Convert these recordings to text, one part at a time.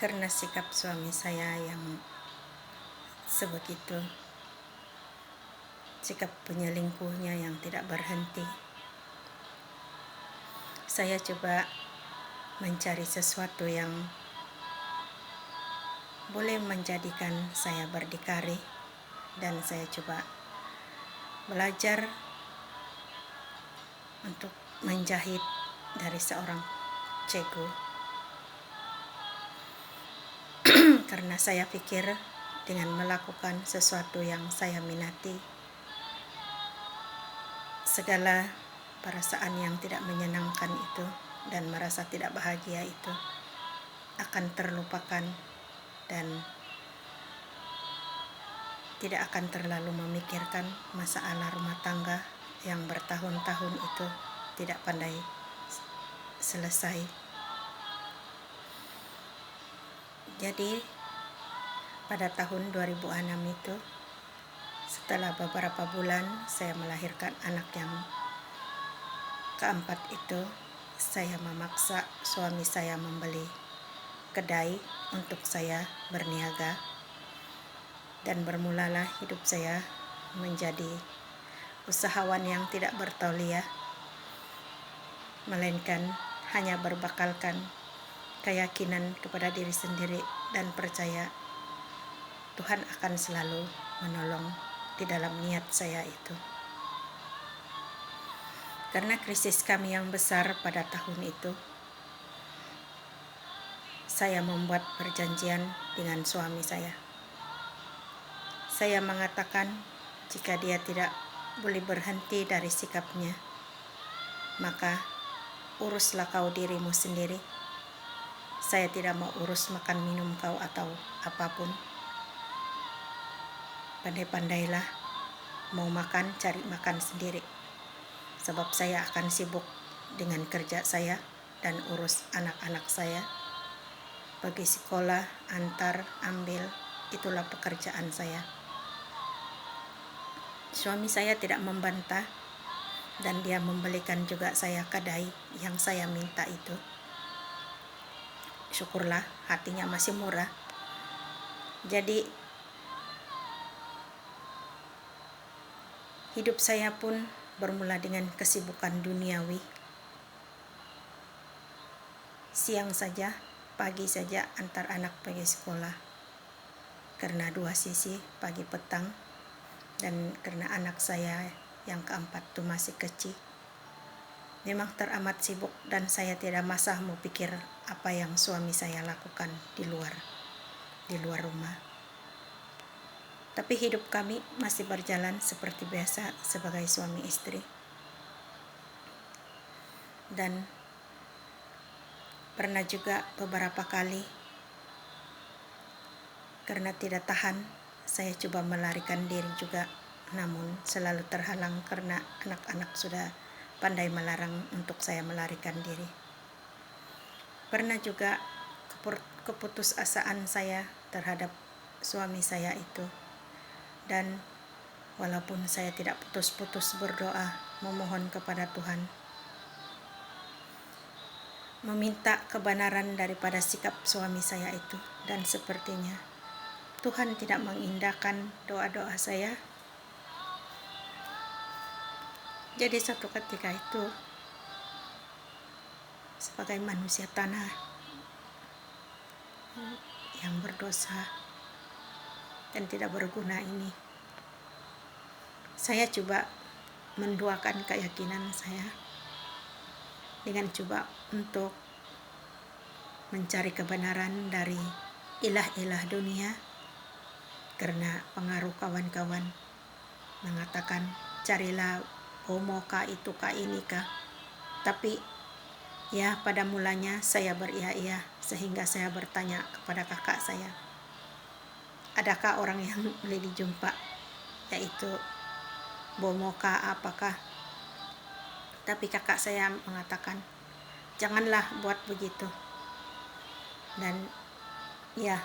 karena sikap suami saya yang sebegitu, sikap penyelingkuhnya yang tidak berhenti. Saya coba mencari sesuatu yang boleh menjadikan saya berdikari, dan saya coba belajar untuk menjahit dari seorang cegu. Karena saya pikir dengan melakukan sesuatu yang saya minati, segala perasaan yang tidak menyenangkan itu dan merasa tidak bahagia itu akan terlupakan dan tidak akan terlalu memikirkan masalah rumah tangga yang bertahun-tahun itu tidak pandai selesai. Jadi pada tahun 2006 itu, setelah beberapa bulan saya melahirkan anak yang keempat itu, saya memaksa suami saya membeli kedai untuk saya berniaga, dan bermulalah hidup saya menjadi usahawan yang tidak bertauliah, melainkan hanya berbakalkan keyakinan kepada diri sendiri dan percaya Tuhan akan selalu menolong di dalam niat saya itu. Karena krisis kami yang besar pada tahun itu, saya membuat perjanjian dengan suami saya. Saya mengatakan jika dia tidak boleh berhenti dari sikapnya, maka uruslah kau dirimu sendiri. Saya tidak mau urus makan minum kau atau apapun. Pandai-pandailah, mau makan cari makan sendiri, sebab saya akan sibuk dengan kerja saya dan urus anak-anak saya. Pergi sekolah, antar, ambil, itulah pekerjaan saya. Suami saya tidak membantah, dan dia membelikan juga saya kedai yang saya minta itu. Syukurlah, hatinya masih murah. Jadi hidup saya pun bermula dengan kesibukan duniawi. Siang saja, pagi saja antar anak pergi sekolah. Karena dua sisi, pagi petang, dan karena anak saya yang keempat itu masih kecil, memang teramat sibuk, dan saya tidak masa mau pikir apa yang suami saya lakukan di luar rumah. Tapi hidup kami masih berjalan seperti biasa sebagai suami istri. Dan pernah juga beberapa kali karena tidak tahan, saya coba melarikan diri juga, namun selalu terhalang karena anak-anak sudah pandai melarang untuk saya melarikan diri. Pernah juga keputusasaan saya terhadap suami saya itu, dan walaupun saya tidak putus-putus berdoa memohon kepada Tuhan, meminta kebenaran daripada sikap suami saya itu, dan sepertinya Tuhan tidak mengindahkan doa-doa saya. Jadi satu ketika itu, sebagai manusia tanah yang berdosa dan tidak berguna ini, saya coba menduakan keyakinan saya dengan coba untuk mencari kebenaran dari ilah-ilah dunia, karena pengaruh kawan-kawan mengatakan carilah homo kah itu kah ini kah. Tapi ya, pada mulanya saya beria-ia, sehingga saya bertanya kepada kakak saya, adakah orang yang boleh dijumpa, yaitu bomoka apakah? Tapi kakak saya mengatakan, janganlah buat begitu. Dan ya,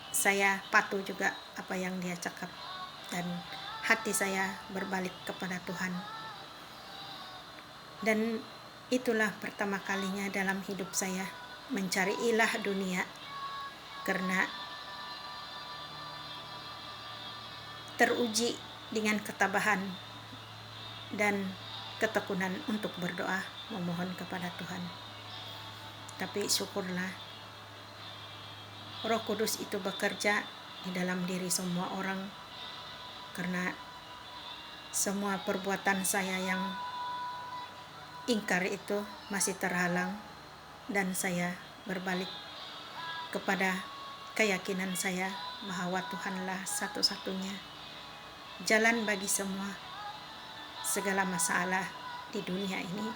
saya patuh juga apa yang dia cakap, dan hati saya berbalik kepada Tuhan. Dan itulah pertama kalinya dalam hidup saya mencari ilah dunia, karena teruji dengan ketabahan dan ketekunan untuk berdoa memohon kepada Tuhan. Tapi syukurlah Roh Kudus itu bekerja di dalam diri semua orang, karena semua perbuatan saya yang ingkar itu masih terhalang, dan saya berbalik kepada keyakinan saya bahwa Tuhanlah satu-satunya jalan bagi segala masalah di dunia ini.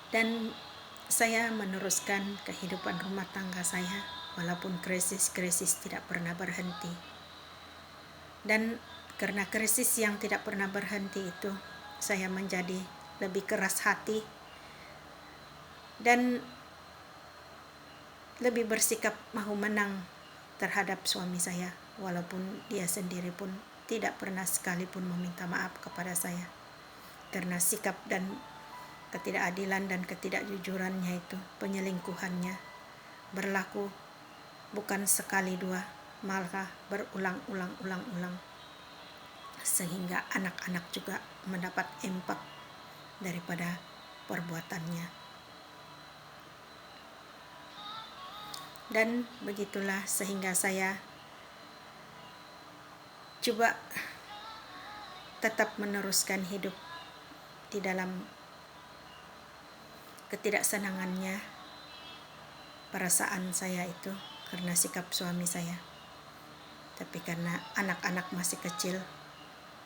Dan saya meneruskan kehidupan rumah tangga saya walaupun krisis-krisis tidak pernah berhenti. Dan karena krisis yang tidak pernah berhenti itu, saya menjadi lebih keras hati dan lebih bersikap mau menang terhadap suami saya, walaupun dia sendiri pun tidak pernah sekalipun meminta maaf kepada saya, karena sikap dan ketidakadilan dan ketidakjujurannya itu, penyelingkuhannya berlaku bukan sekali dua, malah berulang-ulang, sehingga anak-anak juga mendapat impak daripada perbuatannya. Dan begitulah sehingga saya coba tetap meneruskan hidup di dalam ketidaksenangannya perasaan saya itu karena sikap suami saya. Tapi karena anak-anak masih kecil,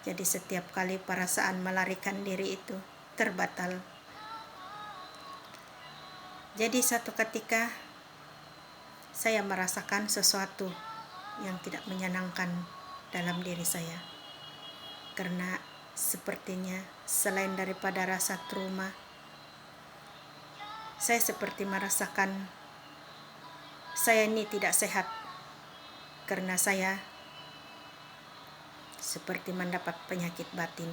jadi setiap kali perasaan melarikan diri itu terbatal. Jadi satu ketika saya merasakan sesuatu yang tidak menyenangkan dalam diri saya, karena sepertinya selain daripada rasa trauma, saya seperti merasakan saya ini tidak sehat, karena saya seperti mendapat penyakit batin.